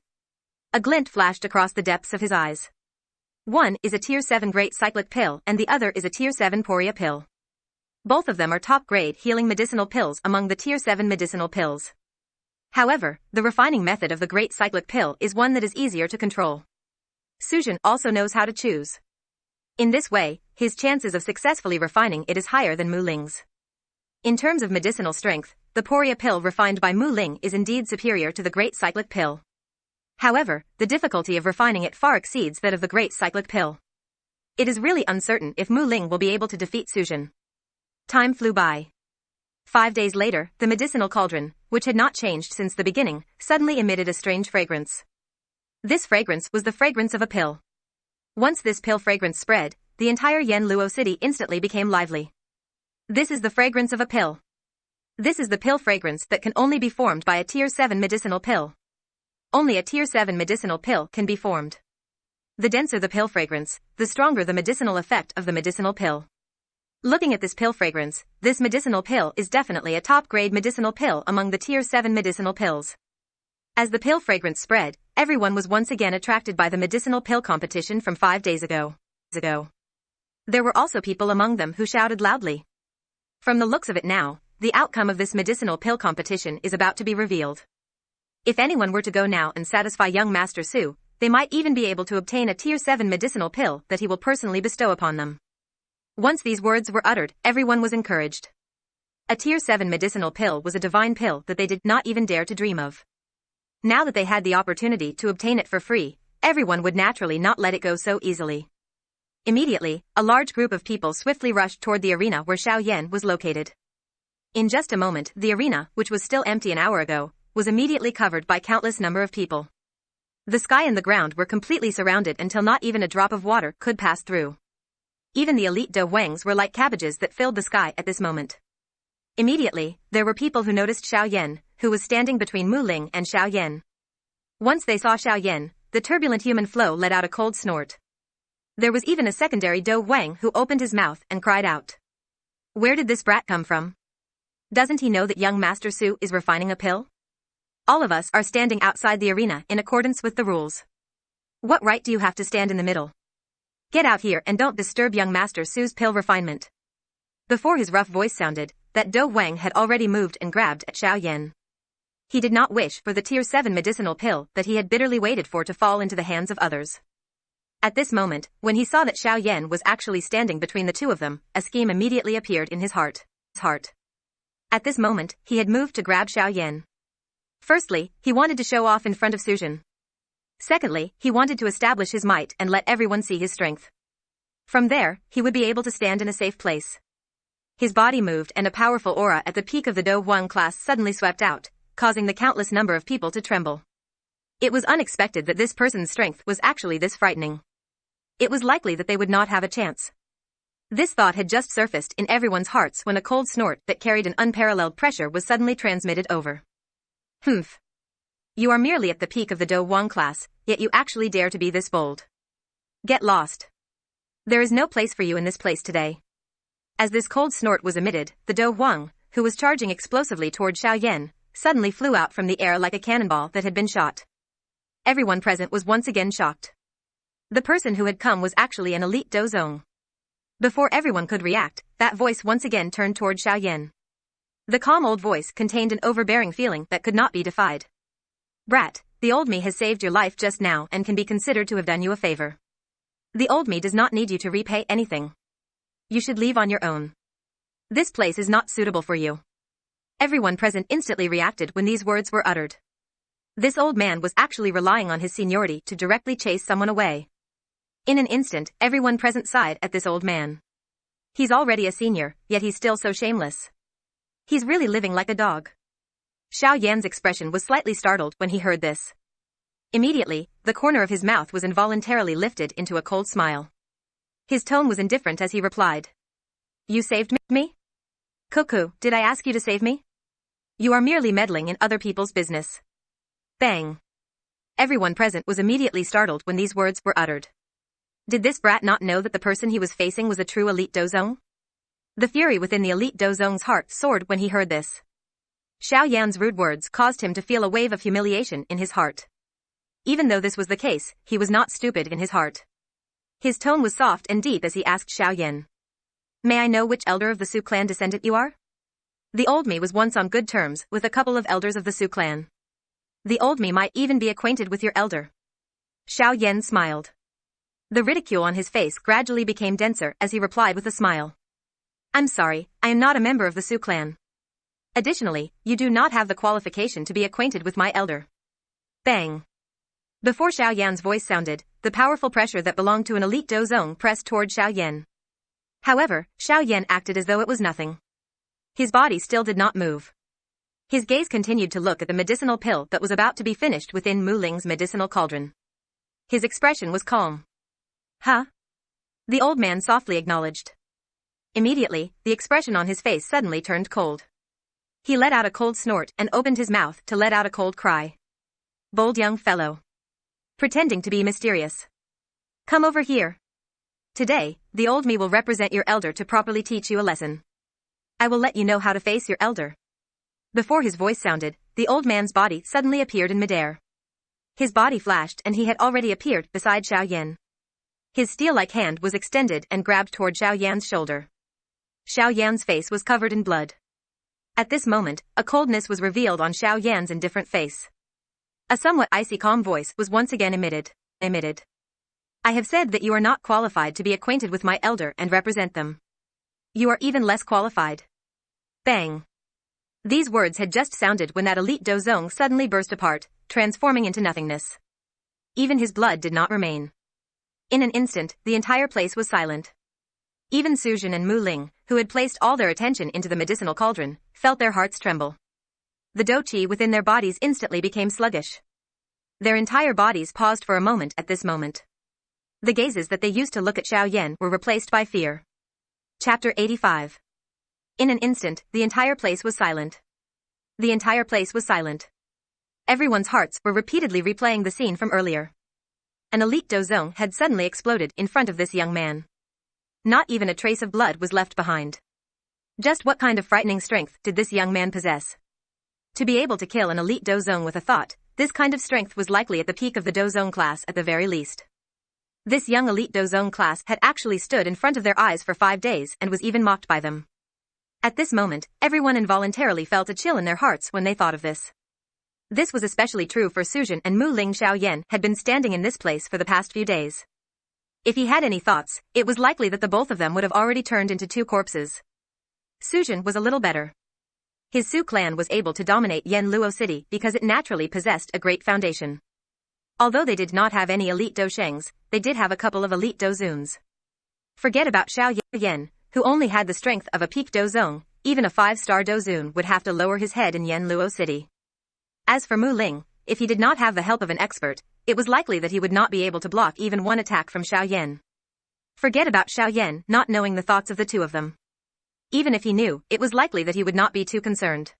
A glint flashed across the depths of his eyes. One is a Tier 7 Great Cyclic Pill and the other is a Tier 7 Poria Pill. Both of them are top-grade healing medicinal pills among the Tier 7 medicinal pills. However, the refining method of the Great Cyclic Pill is one that is easier to control. Su Zhen also knows how to choose. In this way, his chances of successfully refining it is higher than Mu Ling's. In terms of medicinal strength, the Poria Pill refined by Mu Ling is indeed superior to the Great Cyclic Pill. However, the difficulty of refining it far exceeds that of the Great Cyclic Pill. It is really uncertain if Mu Ling will be able to defeat Su Zhen. Time flew by. 5 days later, the medicinal cauldron, which had not changed since the beginning, suddenly emitted a strange fragrance. This fragrance was the fragrance of a pill. Once this pill fragrance spread, the entire Yanluo city instantly became lively. This is the fragrance of a pill. This is the pill fragrance that can only be formed by a Tier 7 medicinal pill. Only a Tier 7 medicinal pill can be formed. The denser the pill fragrance, the stronger the medicinal effect of the medicinal pill. Looking at this pill fragrance, this medicinal pill is definitely a top-grade medicinal pill among the Tier 7 medicinal pills. As the pill fragrance spread, everyone was once again attracted by the medicinal pill competition from 5 days ago. There were also people among them who shouted loudly. From the looks of it now, the outcome of this medicinal pill competition is about to be revealed. If anyone were to go now and satisfy young Master Su, they might even be able to obtain a Tier 7 medicinal pill that he will personally bestow upon them. Once these words were uttered, everyone was encouraged. A Tier 7 medicinal pill was a divine pill that they did not even dare to dream of. Now that they had the opportunity to obtain it for free, everyone would naturally not let it go so easily. Immediately, a large group of people swiftly rushed toward the arena where Xiao Yan was located. In just a moment, the arena, which was still empty an hour ago, was immediately covered by countless number of people. The sky and the ground were completely surrounded until not even a drop of water could pass through. Even the elite Do Wangs were like cabbages that filled the sky at this moment. Immediately, there were people who noticed Xiao Yan, who was standing between Mu Ling and Xiao Yan. Once they saw Xiao Yan, the turbulent human flow let out a cold snort. There was even a secondary Do Wang who opened his mouth and cried out. Where did this brat come from? Doesn't he know that young Master Su is refining a pill? All of us are standing outside the arena in accordance with the rules. What right do you have to stand in the middle? Get out here and don't disturb young Master Su's pill refinement. Before his rough voice sounded, that Do Wang had already moved and grabbed at Xiao Yan. He did not wish for the Tier 7 medicinal pill that he had bitterly waited for to fall into the hands of others. At this moment, when he saw that Xiao Yan was actually standing between the two of them, a scheme immediately appeared in his heart. At this moment, he had moved to grab Xiao Yan. Firstly, he wanted to show off in front of Su Zhen. Secondly, he wanted to establish his might and let everyone see his strength. From there, he would be able to stand in a safe place. His body moved and a powerful aura at the peak of the Do Wang class suddenly swept out, causing the countless number of people to tremble. It was unexpected that this person's strength was actually this frightening. It was likely that they would not have a chance. This thought had just surfaced in everyone's hearts when a cold snort that carried an unparalleled pressure was suddenly transmitted over. Humph. You are merely at the peak of the Do Wang class, yet you actually dare to be this bold. Get lost. There is no place for you in this place today. As this cold snort was emitted, the Do Wang, who was charging explosively toward Xiao Yan, suddenly flew out from the air like a cannonball that had been shot. Everyone present was once again shocked. The person who had come was actually an elite Do Zong. Before everyone could react, that voice once again turned toward Xiao Yan. The calm old voice contained an overbearing feeling that could not be defied. Brat, the old me has saved your life just now and can be considered to have done you a favor. The old me does not need you to repay anything. You should leave on your own. This place is not suitable for you. Everyone present instantly reacted when these words were uttered. This old man was actually relying on his seniority to directly chase someone away. In an instant, everyone present sighed at this old man. He's already a senior, yet he's still so shameless. He's really living like a dog. Xiao Yan's expression was slightly startled when he heard this. Immediately, the corner of his mouth was involuntarily lifted into a cold smile. His tone was indifferent as he replied. You saved me? Cuckoo, did I ask you to save me? You are merely meddling in other people's business. Bang. Everyone present was immediately startled when these words were uttered. Did this brat not know that the person he was facing was a true elite Dozong? The fury within the elite Dozong's heart soared when he heard this. Xiao Yan's rude words caused him to feel a wave of humiliation in his heart. Even though this was the case, he was not stupid in his heart. His tone was soft and deep as he asked Xiao Yan. May I know which elder of the Su clan descendant you are? The old me was once on good terms with a couple of elders of the Su clan. The old me might even be acquainted with your elder. Xiao Yan smiled. The ridicule on his face gradually became denser as he replied with a smile. I'm sorry, I am not a member of the Su clan. Additionally, you do not have the qualification to be acquainted with my elder. Bang. Before Xiao Yan's voice sounded, the powerful pressure that belonged to an elite Dozong pressed toward Xiao Yan. However, Xiao Yan acted as though it was nothing. His body still did not move. His gaze continued to look at the medicinal pill that was about to be finished within Mu Ling's medicinal cauldron. His expression was calm. Huh? The old man softly acknowledged. Immediately, the expression on his face suddenly turned cold. He let out a cold snort and opened his mouth to let out a cold cry. Bold young fellow. Pretending to be mysterious. Come over here. Today, the old me will represent your elder to properly teach you a lesson. I will let you know how to face your elder. Before his voice sounded, the old man's body suddenly appeared in midair. His body flashed and he had already appeared beside Xiao Yan. His steel-like hand was extended and grabbed toward Xiao Yan's shoulder. Xiao Yan's face was covered in blood. At this moment, a coldness was revealed on Xiao Yan's indifferent face. A somewhat icy calm voice was once again emitted. I have said that you are not qualified to be acquainted with my elder and represent them. You are even less qualified. Bang. These words had just sounded when that elite Dozong suddenly burst apart, transforming into nothingness. Even his blood did not remain. In an instant, the entire place was silent. Even Su Jin and Mu Ling, who had placed all their attention into the medicinal cauldron, felt their hearts tremble. The dou qi within their bodies instantly became sluggish. Their entire bodies paused for a moment at this moment. The gazes that they used to look at Xiao Yan were replaced by fear. Chapter 85. In an instant, the entire place was silent. The entire place was silent. Everyone's hearts were repeatedly replaying the scene from earlier. An elite Dozong had suddenly exploded in front of this young man. Not even a trace of blood was left behind. Just what kind of frightening strength did this young man possess? To be able to kill an elite Dozong with a thought, this kind of strength was likely at the peak of the Dozong class at the very least. This young elite Dozong class had actually stood in front of their eyes for 5 days and was even mocked by them. At this moment, everyone involuntarily felt a chill in their hearts when they thought of this. This was especially true for Su Jin and Mu Ling. Xiao Yan had been standing in this place for the past few days. If he had any thoughts, it was likely that the both of them would have already turned into 2 corpses. Su Jin was a little better. His Su clan was able to dominate Yanluo City because it naturally possessed a great foundation. Although they did not have any elite Doshengs, they did have a couple of elite Dozuns. Forget about Xiao Yan, who only had the strength of a peak Dozong. Even a 5-star Dozun would have to lower his head in Yanluo City. As for Mu Ling, if he did not have the help of an expert, it was likely that he would not be able to block even one attack from Xiao Yan. Forget about Xiao Yan not knowing the thoughts of the two of them. Even if he knew, it was likely that he would not be too concerned.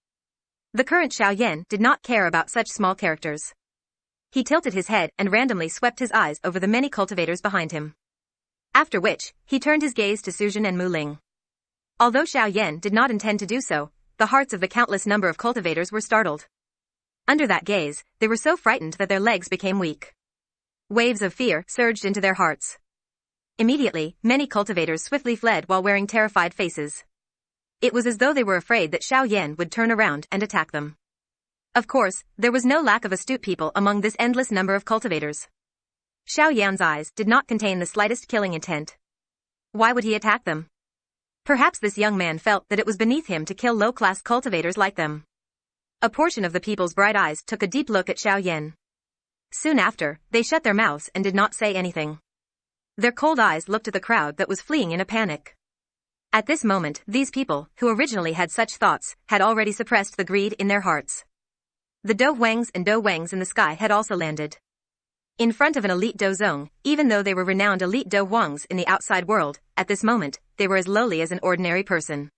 The current Xiao Yan did not care about such small characters. He tilted his head and randomly swept his eyes over the many cultivators behind him. After which, he turned his gaze to Su Jin and Mu Ling. Although Xiao Yan did not intend to do so, the hearts of the countless number of cultivators were startled. Under that gaze, they were so frightened that their legs became weak. Waves of fear surged into their hearts. Immediately, many cultivators swiftly fled while wearing terrified faces. It was as though they were afraid that Xiao Yan would turn around and attack them. Of course, there was no lack of astute people among this endless number of cultivators. Xiao Yan's eyes did not contain the slightest killing intent. Why would he attack them? Perhaps this young man felt that it was beneath him to kill low-class cultivators like them. A portion of the people's bright eyes took a deep look at Xiao Yan. Soon after, they shut their mouths and did not say anything. Their cold eyes looked at the crowd that was fleeing in a panic. At this moment, these people, who originally had such thoughts, had already suppressed the greed in their hearts. The Do Wangs and Do Wangs in the sky had also landed. In front of an elite Dozong, even though they were renowned elite Do Wangs in the outside world, at this moment, they were as lowly as an ordinary person.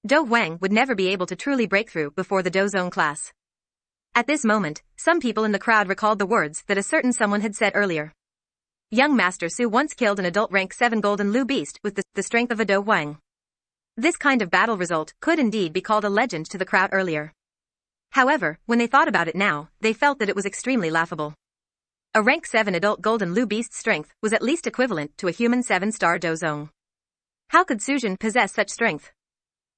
Dou Huang would never be able to truly break through before the Dozong class. At this moment, some people in the crowd recalled the words that a certain someone had said earlier. Young Master Su once killed an adult rank 7 golden Lu beast with the strength of a Dou Huang. This kind of battle result could indeed be called a legend to the crowd earlier. However, when they thought about it now, they felt that it was extremely laughable. A rank 7 adult golden Lu beast's strength was at least equivalent to a human 7-star Dozong. How could Su Jin possess such strength?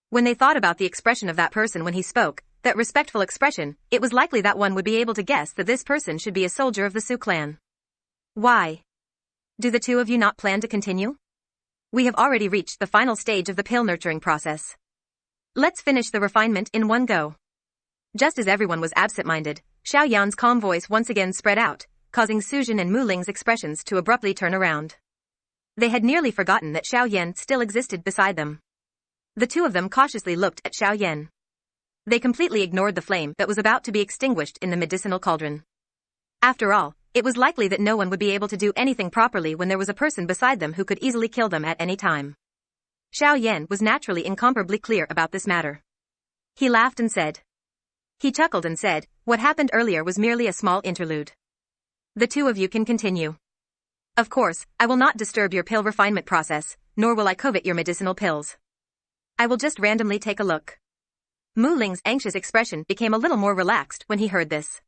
When they thought about the expression of that person when he spoke, that respectful expression, it was likely that one would be able to guess that this person should be a soldier of the Su clan. Why? Do the two of you not plan to continue? We have already reached the final stage of the pill nurturing process. Let's finish the refinement in one go. Just as everyone was absent-minded, Xiao Yan's calm voice once again spread out, causing Su Jin and Mu Ling's expressions to abruptly turn around. They had nearly forgotten that Xiao Yan still existed beside them. The two of them cautiously looked at Xiao Yan. They completely ignored the flame that was about to be extinguished in the medicinal cauldron. After all, it was likely that no one would be able to do anything properly when there was a person beside them who could easily kill them at any time. Xiao Yan was naturally incomparably clear about this matter. He laughed and said. He chuckled and said, what happened earlier was merely a small interlude. The two of you can continue. Of course, I will not disturb your pill refinement process, nor will I covet your medicinal pills. I will just randomly take a look. Mu Ling's anxious expression became a little more relaxed when he heard this.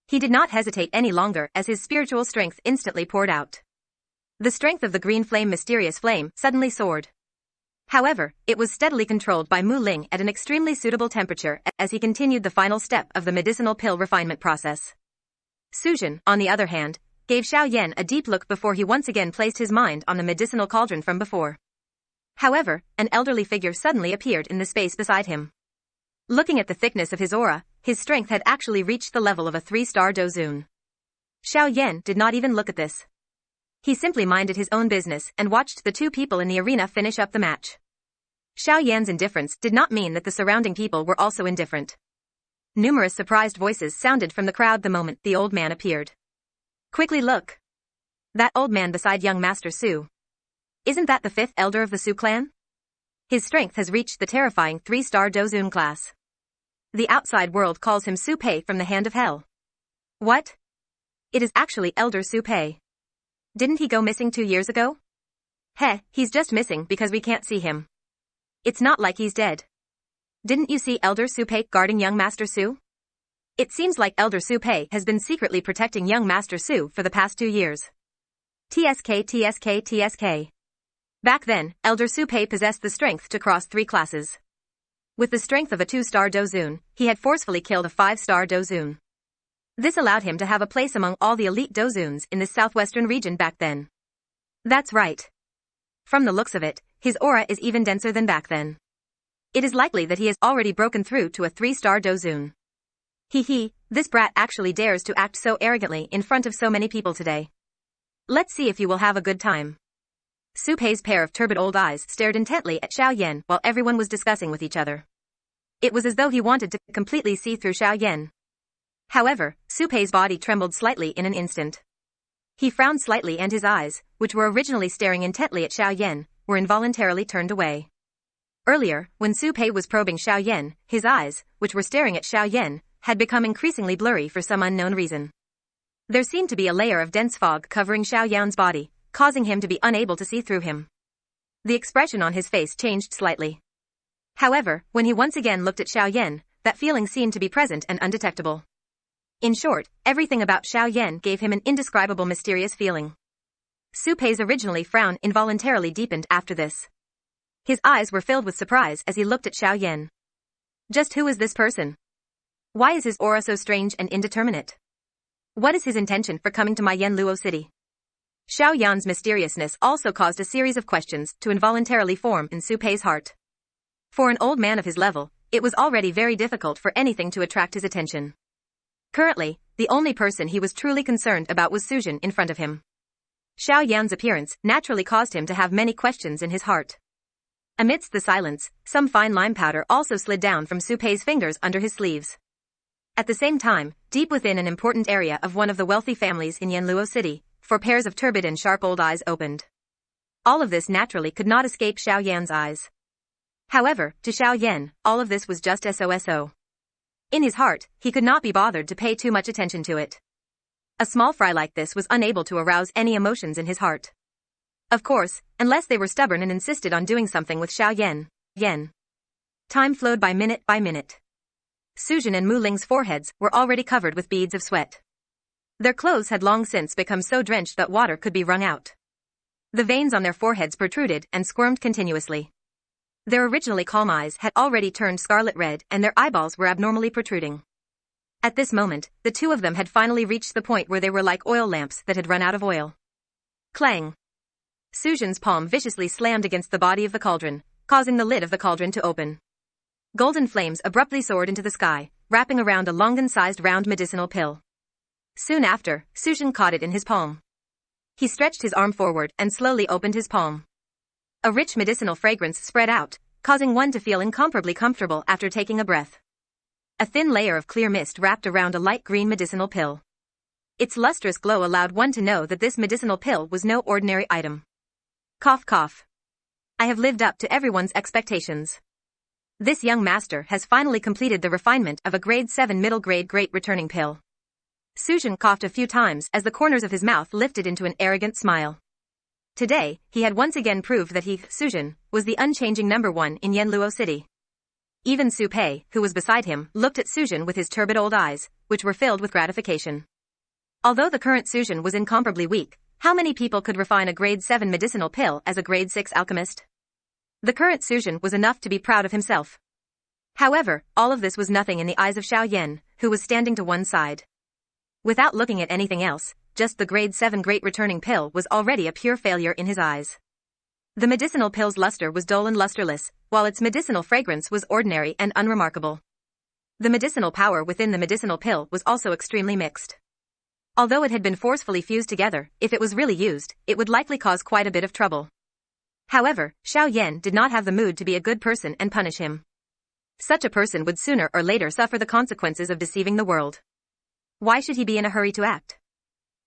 He did not hesitate any longer as his spiritual strength instantly poured out. The strength of the green flame mysterious flame suddenly soared. However, it was steadily controlled by Mu Ling at an extremely suitable temperature as he continued the final step of the medicinal pill refinement process. Su Jin, on the other hand, gave Xiao Yan a deep look before he once again placed his mind on the medicinal cauldron from before. However, an elderly figure suddenly appeared in the space beside him. Looking at the thickness of his aura, his strength had actually reached the level of a 3-star Dozun. Xiao Yan did not even look at this. He simply minded his own business and watched the two people in the arena finish up the match. Xiao Yan's indifference did not mean that the surrounding people were also indifferent. Numerous surprised voices sounded from the crowd the moment the old man appeared. Quickly look. That old man beside young Master Su. Isn't that the 5th elder of the Su clan? His strength has reached the terrifying 3-star Dozun class. The outside world calls him Su Pei from the hand of hell. What? It is actually Elder Su Pei. Didn't he go missing 2 years ago? Heh, he's just missing because we can't see him. It's not like he's dead. Didn't you see Elder Su Pei guarding young Master Su? It seems like Elder Su Pei has been secretly protecting young Master Su for the past 2 years. TSK. Back then, Elder Su Pei possessed the strength to cross 3 classes. With the strength of a 2-star Dozun, he had forcefully killed a 5-star Dozun. This allowed him to have a place among all the elite Dozuns in the southwestern region back then. That's right. From the looks of it, his aura is even denser than back then. It is likely that he has already broken through to a 3-star Dozun. This brat actually dares to act so arrogantly in front of so many people today. Let's see if you will have a good time. Su Pei's pair of turbid old eyes stared intently at Xiao Yan while everyone was discussing with each other. It was as though he wanted to completely see through Xiao Yan. However, Su Pei's body trembled slightly in an instant. He frowned slightly and his eyes, which were originally staring intently at Xiao Yan, were involuntarily turned away. Earlier, when Su Pei was probing Xiao Yan, his eyes, which were staring at Xiao Yan, had become increasingly blurry for some unknown reason. There seemed to be a layer of dense fog covering Xiao Yan's body, causing him to be unable to see through him. The expression on his face changed slightly. However, when he once again looked at Xiao Yan, that feeling seemed to be present and undetectable. In short, everything about Xiao Yan gave him an indescribable mysterious feeling. Su Pei's originally frown involuntarily deepened after this. His eyes were filled with surprise as he looked at Xiao Yan. Just who is this person? Why is his aura so strange and indeterminate? What is his intention for coming to my Yanluo city? Xiao Yan's mysteriousness also caused a series of questions to involuntarily form in Su Pei's heart. For an old man of his level, it was already very difficult for anything to attract his attention. Currently, the only person he was truly concerned about was Su Jin in front of him. Xiao Yan's appearance naturally caused him to have many questions in his heart. Amidst the silence, some fine lime powder also slid down from Su Pei's fingers under his sleeves. At the same time, deep within an important area of one of the wealthy families in Yanluo City, 4 pairs of turbid and sharp old eyes opened. All of this naturally could not escape Xiao Yan's eyes. However, to Xiao Yan, all of this was just so. In his heart, he could not be bothered to pay too much attention to it. A small fry like this was unable to arouse any emotions in his heart. Of course, unless they were stubborn and insisted on doing something with Xiao Yan. Time flowed by minute by minute. Suzhen and Mu Ling's foreheads were already covered with beads of sweat. Their clothes had long since become so drenched that water could be wrung out. The veins on their foreheads protruded and squirmed continuously. Their originally calm eyes had already turned scarlet red and their eyeballs were abnormally protruding. At this moment, the two of them had finally reached the point where they were like oil lamps that had run out of oil. Clang! Suzhen's palm viciously slammed against the body of the cauldron, causing the lid of the cauldron to open. Golden flames abruptly soared into the sky, wrapping around a longan-sized round medicinal pill. Soon after, Suzhen caught it in his palm. He stretched his arm forward and slowly opened his palm. A rich medicinal fragrance spread out, causing one to feel incomparably comfortable after taking a breath. A thin layer of clear mist wrapped around a light green medicinal pill. Its lustrous glow allowed one to know that this medicinal pill was no ordinary item. Cough cough. I have lived up to everyone's expectations. This young master has finally completed the refinement of a grade 7 middle grade great returning pill. Suzhen coughed a few times as the corners of his mouth lifted into an arrogant smile. Today, he had once again proved that he, Suzhen, was the unchanging number one in Yanluo City. Even Su Pei, who was beside him, looked at Suzhen with his turbid old eyes, which were filled with gratification. Although the current Suzhen was incomparably weak, how many people could refine a grade 7 medicinal pill as a grade 6 alchemist? The current Suzhen was enough to be proud of himself. However, all of this was nothing in the eyes of Xiao Yan, who was standing to one side. Without looking at anything else, just the grade 7 great returning pill was already a pure failure in his eyes. The medicinal pill's luster was dull and lusterless, while its medicinal fragrance was ordinary and unremarkable. The medicinal power within the medicinal pill was also extremely mixed. Although it had been forcefully fused together, if it was really used, it would likely cause quite a bit of trouble. However, Xiao Yan did not have the mood to be a good person and punish him. Such a person would sooner or later suffer the consequences of deceiving the world. Why should he be in a hurry to act?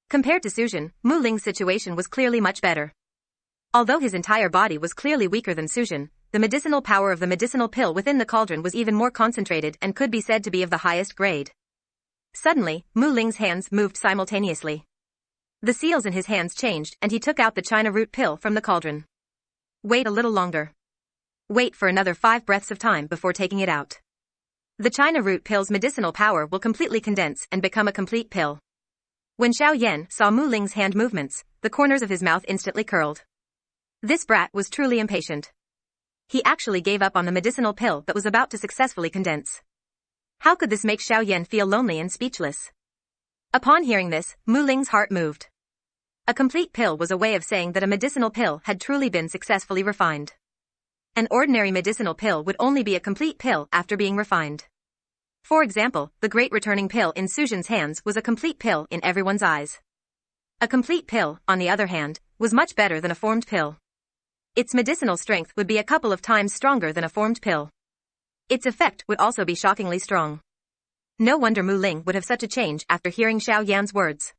Compared to Suzhen, Mu Ling's situation was clearly much better. Although his entire body was clearly weaker than Suzhen, the medicinal power of the medicinal pill within the cauldron was even more concentrated and could be said to be of the highest grade. Suddenly, Mu Ling's hands moved simultaneously. The seals in his hands changed and he took out the China root pill from the cauldron. Wait a little longer. Wait for another 5 breaths of time before taking it out. The China root pill's medicinal power will completely condense and become a complete pill. When Xiao Yan saw Mu Ling's hand movements, the corners of his mouth instantly curled. This brat was truly impatient. He actually gave up on the medicinal pill that was about to successfully condense. How could this make Xiao Yan feel lonely and speechless? Upon hearing this, Mu Ling's heart moved. A complete pill was a way of saying that a medicinal pill had truly been successfully refined. An ordinary medicinal pill would only be a complete pill after being refined. For example, the great returning pill in Suzhen's hands was a complete pill in everyone's eyes. A complete pill, on the other hand, was much better than a formed pill. Its medicinal strength would be a couple of times stronger than a formed pill. Its effect would also be shockingly strong. No wonder Mu Ling would have such a change after hearing Xiao Yan's words.